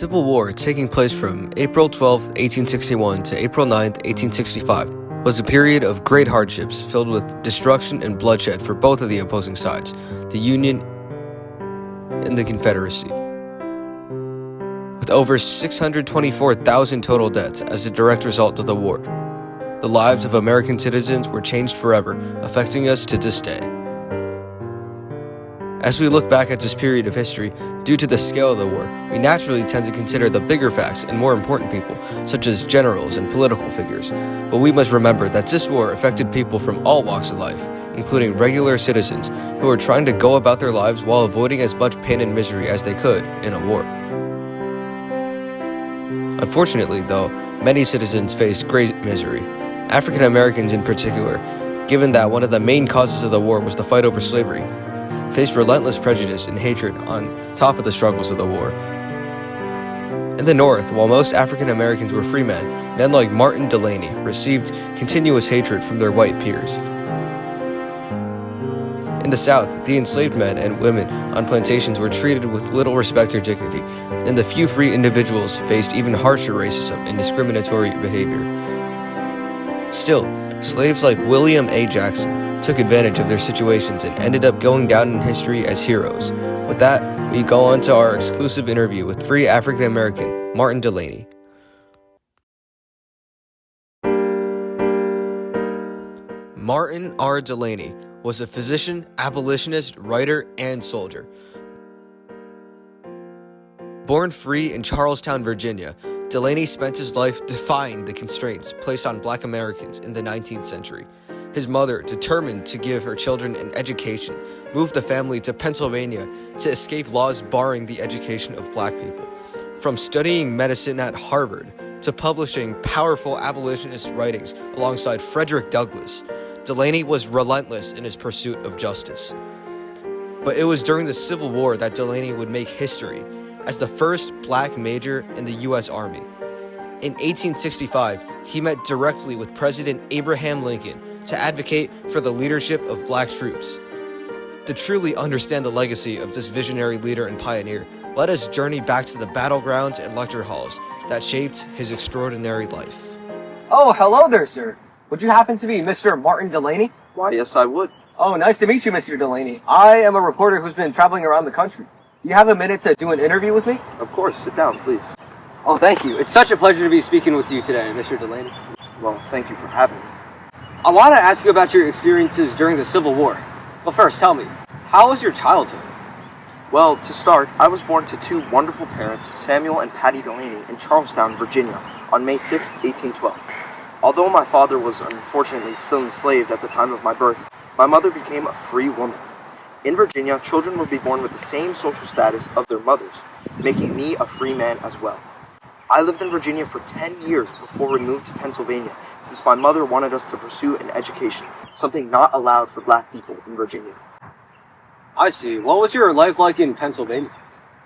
Civil War, taking place from April 12, 1861 to April 9, 1865, was a period of great hardships filled with destruction and bloodshed for both of the opposing sides, the Union and the Confederacy, with over 624,000 total deaths as a direct result of the war. The lives of American citizens were changed forever, affecting us to this day. As we look back at this period of history, due to the scale of the war, we naturally tend to consider the bigger facts and more important people, such as generals and political figures. But we must remember that this war affected people from all walks of life, including regular citizens who were trying to go about their lives while avoiding as much pain and misery as they could in a war. Unfortunately, though, many citizens faced great misery, African Americans in particular, given that one of the main causes of the war was the fight over slavery, faced relentless prejudice and hatred on top of the struggles of the war. In the North, while most African Americans were free men like Martin Delany received continuous hatred from their white peers. In the South, the enslaved men and women on plantations were treated with little respect or dignity, and the few free individuals faced even harsher racism and discriminatory behavior. Still, slaves like William A. Jackson took advantage of their situations and ended up going down in history as heroes. With that, we go on to our exclusive interview with free African American Martin Delany. Martin R. Delany was a physician, abolitionist, writer, and soldier. Born free in Charlestown, Virginia, Delany spent his life defying the constraints placed on Black Americans in the 19th century. His mother, determined to give her children an education, moved the family to Pennsylvania to escape laws barring the education of Black people. From studying medicine at Harvard to publishing powerful abolitionist writings alongside Frederick Douglass, Delany was relentless in his pursuit of justice. But it was during the Civil War that Delany would make history as the first Black major in the U.S. Army. In 1865, he met directly with President Abraham Lincoln to advocate for the leadership of Black troops. To truly understand the legacy of this visionary leader and pioneer, let us journey back to the battlegrounds and lecture halls that shaped his extraordinary life. Oh, hello there, sir. Would you happen to be Mr. Martin Delany? Why, yes, I would. Oh, nice to meet you, Mr. Delany. I am a reporter who's been traveling around the country. Do you have a minute to do an interview with me? Of course, sit down, please. Oh, thank you. It's such a pleasure to be speaking with you today, Mr. Delany. Well, thank you for having me. I want to ask you about your experiences during the Civil War. But first, tell me, how was your childhood? Well, to start, I was born to two wonderful parents, Samuel and Patty Delany, in Charlestown, Virginia, on May 6, 1812. Although my father was unfortunately still enslaved at the time of my birth, my mother became a free woman. In Virginia, children would be born with the same social status of their mothers, making me a free man as well. I lived in Virginia for 10 years before we moved to Pennsylvania, since my mother wanted us to pursue an education, something not allowed for Black people in Virginia. I see. What was your life like in Pennsylvania?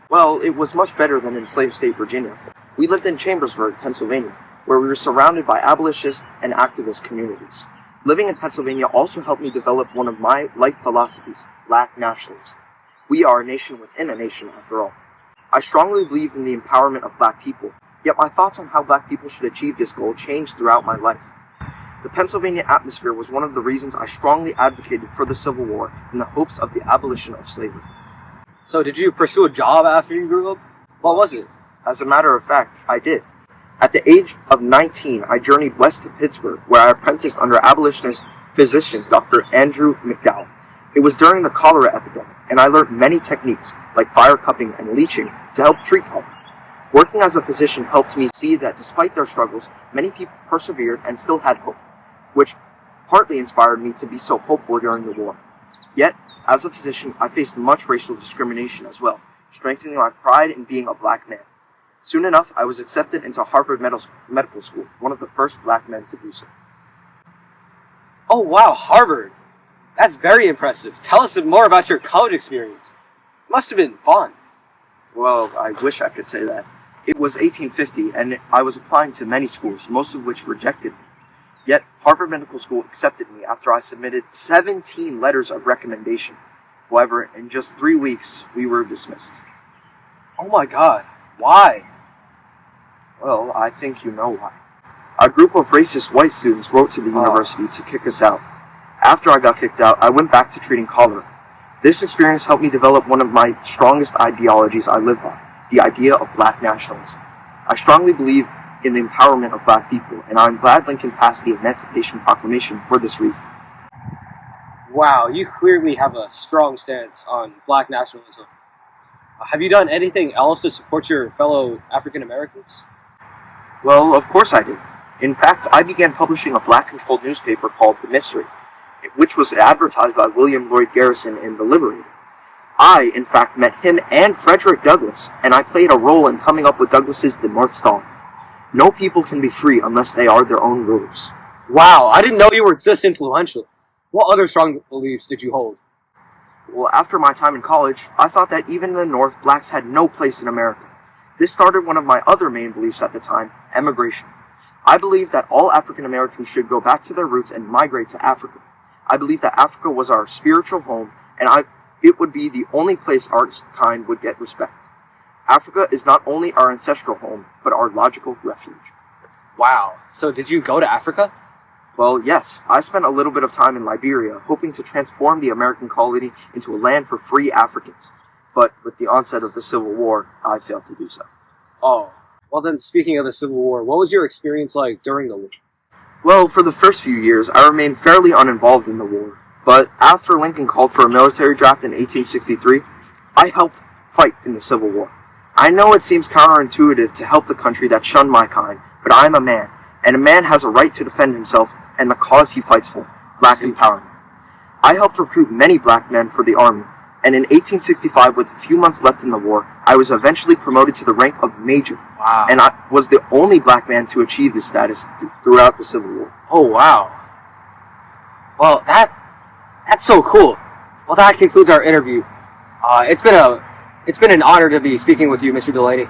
Well, it was much better than in slave state Virginia. We lived in Chambersburg, Pennsylvania, where we were surrounded by abolitionist and activist communities. Living in Pennsylvania also helped me develop one of my life philosophies, Black nationalism. We are a nation within a nation, after all. I strongly believe in the empowerment of Black people, yet my thoughts on how Black people should achieve this goal changed throughout my life. The Pennsylvania atmosphere was one of the reasons I strongly advocated for the Civil War in the hopes of the abolition of slavery. So did you pursue a job after you grew up? What was it? As a matter of fact, I did. At the age of 19, I journeyed west to Pittsburgh, where I apprenticed under abolitionist physician Dr. Andrew McDowell. It was during the cholera epidemic, and I learned many techniques, like fire cupping and leeching, to help treat cholera. Working as a physician helped me see that despite their struggles, many people persevered and still had hope, which partly inspired me to be so hopeful during the war. Yet, as a physician, I faced much racial discrimination as well, strengthening my pride in being a Black man. Soon enough, I was accepted into Harvard Medical School, one of the first Black men to do so. Oh wow, Harvard! That's very impressive. Tell us more about your college experience. It must have been fun. Well, I wish I could say that. It was 1850, and I was applying to many schools, most of which rejected me. Yet, Harvard Medical School accepted me after I submitted 17 letters of recommendation. However, in just 3 weeks, we were dismissed. Oh my god, why? Well, I think you know why. A group of racist white students wrote to the university to kick us out. After I got kicked out, I went back to treating cholera. This experience helped me develop one of my strongest ideologies I live by, the idea of black nationalism. I strongly believe in the empowerment of black people, and I'm glad Lincoln passed the Emancipation Proclamation for this reason. Wow, you clearly have a strong stance on black nationalism. Have you done anything else to support your fellow African Americans? Well, of course I did. In fact, I began publishing a black-controlled newspaper called The Mystery, which was advertised by William Lloyd Garrison in The Liberator. I, in fact, met him and Frederick Douglass, and I played a role in coming up with Douglass's The North Star. No people can be free unless they are their own rulers. Wow, I didn't know you were this influential. What other strong beliefs did you hold? Well, after my time in college, I thought that even in the North, blacks had no place in America. This started one of my other main beliefs at the time, emigration. I believed that all African Americans should go back to their roots and migrate to Africa. I believed that Africa was our spiritual home, and it would be the only place our kind would get respect. Africa is not only our ancestral home, but our logical refuge. Wow, so did you go to Africa? Well, yes, I spent a little bit of time in Liberia, hoping to transform the American colony into a land for free Africans. But with the onset of the Civil War, I failed to do so. Oh, well then speaking of the Civil War, what was your experience like during the war? Well, for the first few years, I remained fairly uninvolved in the war. But after Lincoln called for a military draft in 1863, I helped fight in the Civil War. I know it seems counterintuitive to help the country that shunned my kind, but I am a man, and a man has a right to defend himself and the cause he fights for, black empowerment. I helped recruit many black men for the army, and in 1865, with a few months left in the war, I was eventually promoted to the rank of major. Wow. And I was the only black man to achieve this status throughout the Civil War. Oh, wow. Well, that's so cool. Well, that concludes our interview. It's been an honor to be speaking with you, Mr. Delaney.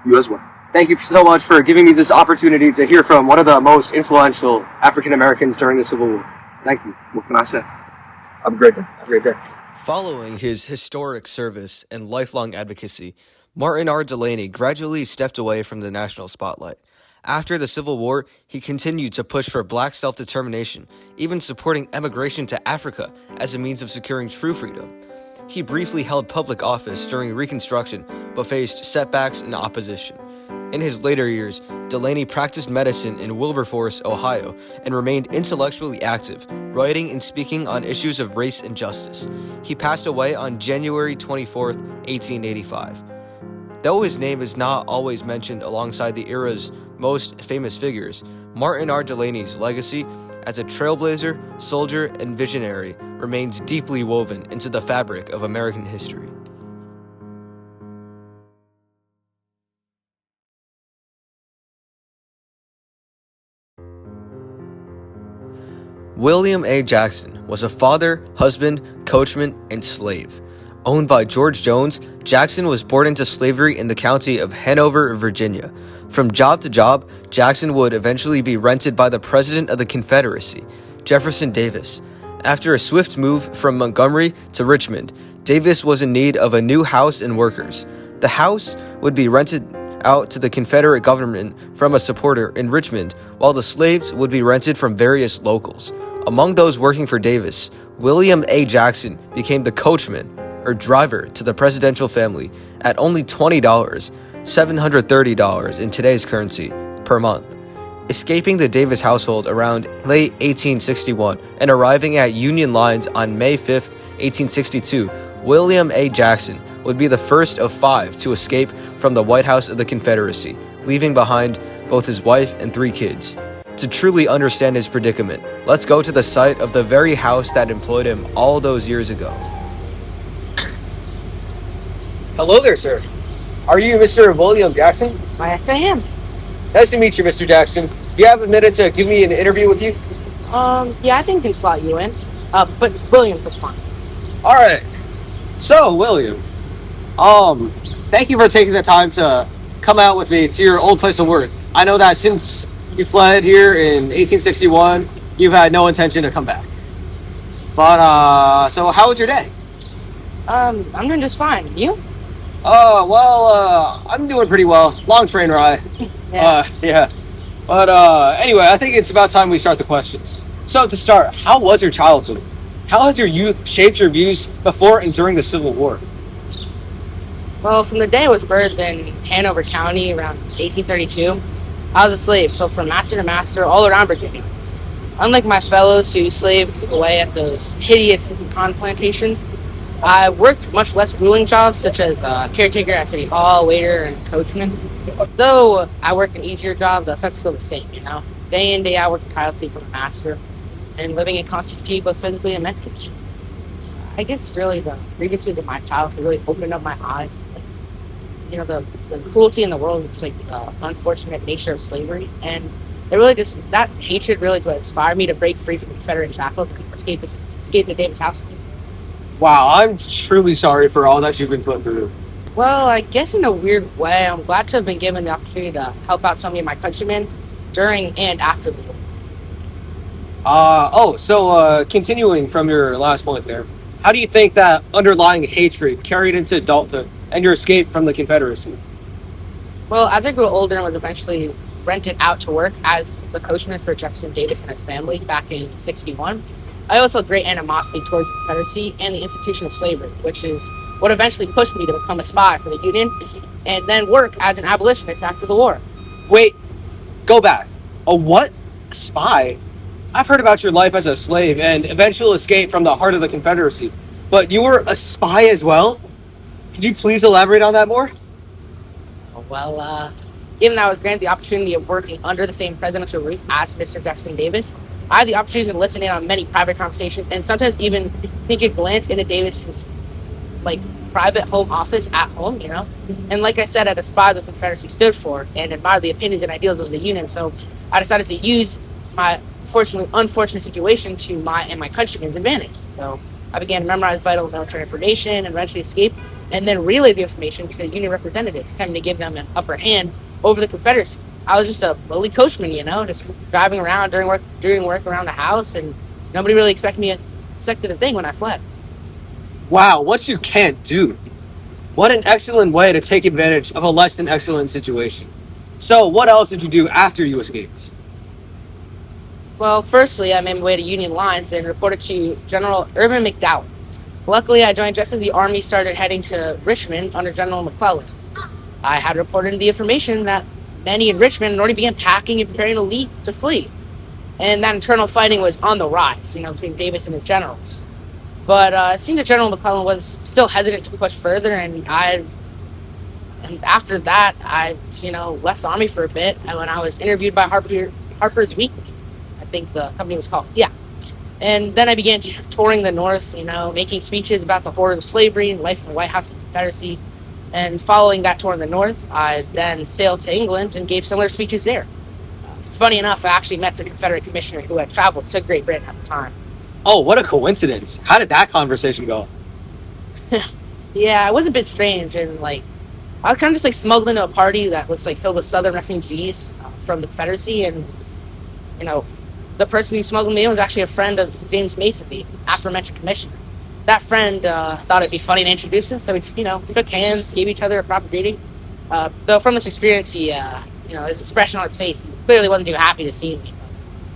You as well. Thank you so much for giving me this opportunity to hear from one of the most influential African Americans during the Civil War. Thank you. What can I say? Have a great day. Have a great day. Following his historic service and lifelong advocacy, Martin R. Delaney gradually stepped away from the national spotlight. After the Civil War, he continued to push for black self-determination, even supporting emigration to Africa as a means of securing true freedom. He briefly held public office during Reconstruction, but faced setbacks and opposition. In his later years, Delaney practiced medicine in Wilberforce, Ohio, and remained intellectually active, writing and speaking on issues of race and justice. He passed away on January 24, 1885. Though his name is not always mentioned alongside the era's most famous figures, Martin R. Delaney's legacy as a trailblazer, soldier, and visionary remains deeply woven into the fabric of American history. William A. Jackson was a father, husband, coachman, and slave. Owned by George Jones, Jackson was born into slavery in the county of Hanover, Virginia. From job to job, Jackson would eventually be rented by the President of the Confederacy, Jefferson Davis. After a swift move from Montgomery to Richmond, Davis was in need of a new house and workers. The house would be rented out to the Confederate government from a supporter in Richmond, while the slaves would be rented from various locals. Among those working for Davis, William A. Jackson became the coachman, or driver, to the presidential family at only $20, $730 in today's currency, per month. Escaping the Davis household around late 1861 and arriving at Union lines on May 5, 1862, William A. Jackson would be the first of 5 to escape from the White House of the Confederacy, leaving behind both his wife and 3 kids. To truly understand his predicament, let's go to the site of the very house that employed him all those years ago. Hello there, sir. Are you Mr. William Jackson? Why, yes, I am. Nice to meet you, Mr. Jackson. Do you have a minute to give me an interview with you? Yeah, I think I can slot you in. But William was fine. All right. So, William, thank you for taking the time to come out with me to your old place of work. I know that since you fled here in 1861, you've had no intention to come back. But, so how was your day? I'm doing just fine. You? I'm doing pretty well. Long train ride. Yeah. Yeah. But anyway, I think it's about time we start the questions. So to start, how was your childhood? How has your youth shaped your views before and during the Civil War? Well, from the day I was birthed in Hanover County around 1832, I was a slave, so from master to master all around Virginia. Unlike my fellows who slaved away at those hideous cotton plantations, I worked much less grueling jobs such as caretaker at City Hall, waiter, and coachman. Though I worked an easier job, the effect was still the same, you know? Day in, day out, working tirelessly for my master and living in constant fatigue both physically and mentally. I guess really the grievances of my childhood really opened up my eyes. You know, the cruelty in the world, it's like the unfortunate nature of slavery. And it really just, that hatred really is what inspired me to break free from Confederate shackles and escape to Davis house. Wow, I'm truly sorry for all that you've been put through. Well, I guess in a weird way, I'm glad to have been given the opportunity to help out some of my countrymen during and after the war. Continuing from your last point there, how do you think that underlying hatred carried into adulthood and your escape from the Confederacy? Well, as I grew older and was eventually rented out to work as the coachman for Jefferson Davis and his family back in '61, I also had great animosity towards the Confederacy and the institution of slavery, which is what eventually pushed me to become a spy for the Union and then work as an abolitionist after the war. Wait, go back. A what? A spy? I've heard about your life as a slave and eventual escape from the heart of the Confederacy, but you were a spy as well? Could you please elaborate on that more? Well, given I was granted the opportunity of working under the same presidential roof as Mr. Jefferson Davis, I had the opportunity to listen in on many private conversations and sometimes even sneak a glance into Davis's private home office at home, you know. And like I said, I despised what the Confederacy stood for and admired the opinions and ideals of the Union. So I decided to use my unfortunate situation to my and my countrymen's advantage. So I began to memorize vital military information and eventually escape and then relay the information to the Union representatives, attempting to give them an upper hand over the Confederacy. I was just a lowly coachman, you know, just driving around doing work around the house, and nobody really expected a thing when I fled. Wow, what you can't do. What an excellent way to take advantage of a less than excellent situation. So, what else did you do after you escaped? Well, firstly, I made my way to Union lines and reported to General Irvin McDowell. Luckily, I joined just as the Army started heading to Richmond under General McClellan. I had reported the information that many in Richmond had already began packing and preparing to flee. And that internal fighting was on the rise, you know, between Davis and his generals. But it seems that General McClellan was still hesitant to push further, and after that, I left the Army for a bit. And when I was interviewed by Harper's Weekly, I think the company was called, yeah. And then I began touring the North, you know, making speeches about the horrors of slavery and life in the White House of the Confederacy. And following that tour in the North, I then sailed to England and gave similar speeches there. Funny enough, I actually met the Confederate commissioner who had traveled to Great Britain at the time. Oh, what a coincidence. How did that conversation go? Yeah, it was a bit strange, and I was kind of just smuggled into a party that was filled with Southern refugees from the Confederacy, and the person who smuggled me in was actually a friend of James Mason, the aforementioned commissioner. That friend thought it'd be funny to introduce us, so we just shook hands, gave each other a proper greeting. Though from this experience, he his expression on his face, he clearly wasn't too happy to see me.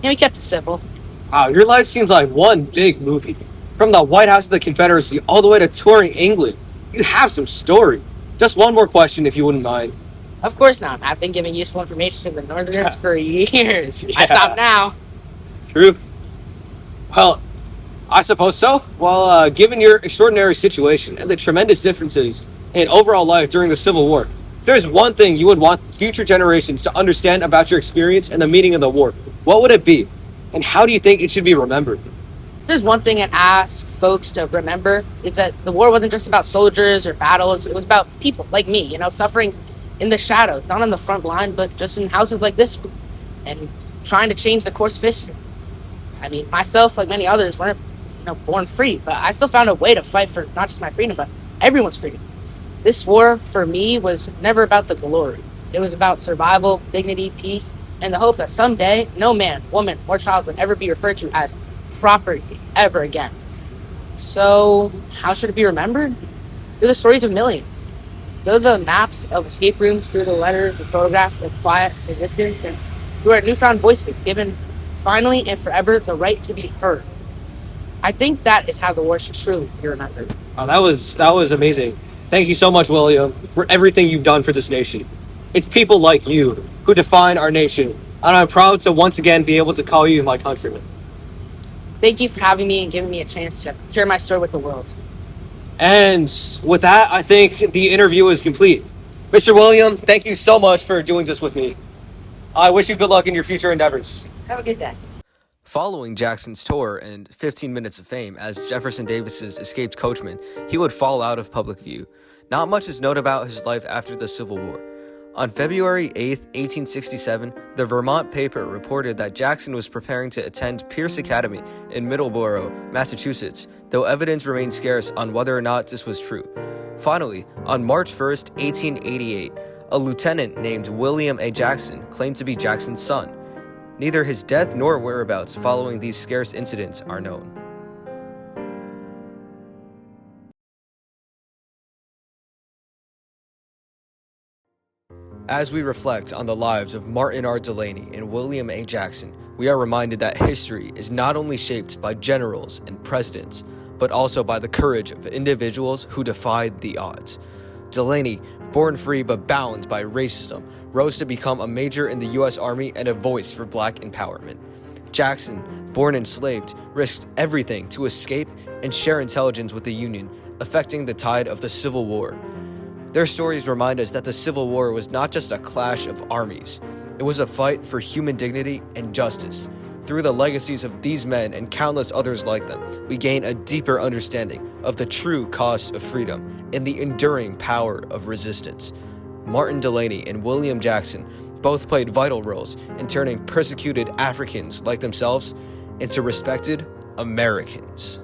He kept it simple. Wow, your life seems like one big movie. From the White House of the Confederacy all the way to touring England. You have some story. Just one more question, if you wouldn't mind. Of course not. I've been giving useful information to the Northerners for years. Yeah. I stop now. True. Well, I suppose so. Well, given your extraordinary situation and the tremendous differences in overall life during the Civil War, if there's one thing you would want future generations to understand about your experience and the meaning of the war, what would it be? And how do you think it should be remembered? There's one thing I'd ask folks to remember is that the war wasn't just about soldiers or battles. It was about people like me, suffering in the shadows, not on the front line, but just in houses like this one, and trying to change the course of history. I mean, myself, like many others, weren't born free, but I still found a way to fight for not just my freedom, but everyone's freedom. This war, for me, was never about the glory. It was about survival, dignity, peace, and the hope that someday no man, woman, or child would ever be referred to as property ever again. So, how should it be remembered? Through the stories of millions. They're the maps of escape rooms through the letters and photographs of quiet resistance and through our newfound voices, given finally and forever the right to be heard. I think that is how the war should truly be remembered. Oh, that was amazing. Thank you so much, William, for everything you've done for this nation. It's people like you who define our nation, and I'm proud to once again be able to call you my countryman. Thank you for having me and giving me a chance to share my story with the world. And with that, I think the interview is complete. Mr. William, thank you so much for doing this with me. I wish you good luck in your future endeavors. Have a good day. Following Jackson's tour and 15 minutes of fame as Jefferson Davis's escaped coachman, he would fall out of public view. Not much is known about his life after the Civil War. On February 8, 1867, the Vermont paper reported that Jackson was preparing to attend Pierce Academy in Middleborough, Massachusetts, though evidence remained scarce on whether or not this was true. Finally, on March 1, 1888, a lieutenant named William A. Jackson claimed to be Jackson's son. Neither his death nor whereabouts following these scarce incidents are known. As we reflect on the lives of Martin R. Delaney and William A. Jackson, we are reminded that history is not only shaped by generals and presidents, but also by the courage of individuals who defied the odds. Delaney, born free but bound by racism, rose to become a major in the U.S. Army and a voice for black empowerment. Jackson, born enslaved, risked everything to escape and share intelligence with the Union, affecting the tide of the Civil War. Their stories remind us that the Civil War was not just a clash of armies. It was a fight for human dignity and justice. Through the legacies of these men and countless others like them, we gain a deeper understanding of the true cost of freedom and the enduring power of resistance. Martin Delaney and William Jackson both played vital roles in turning persecuted Africans like themselves into respected Americans.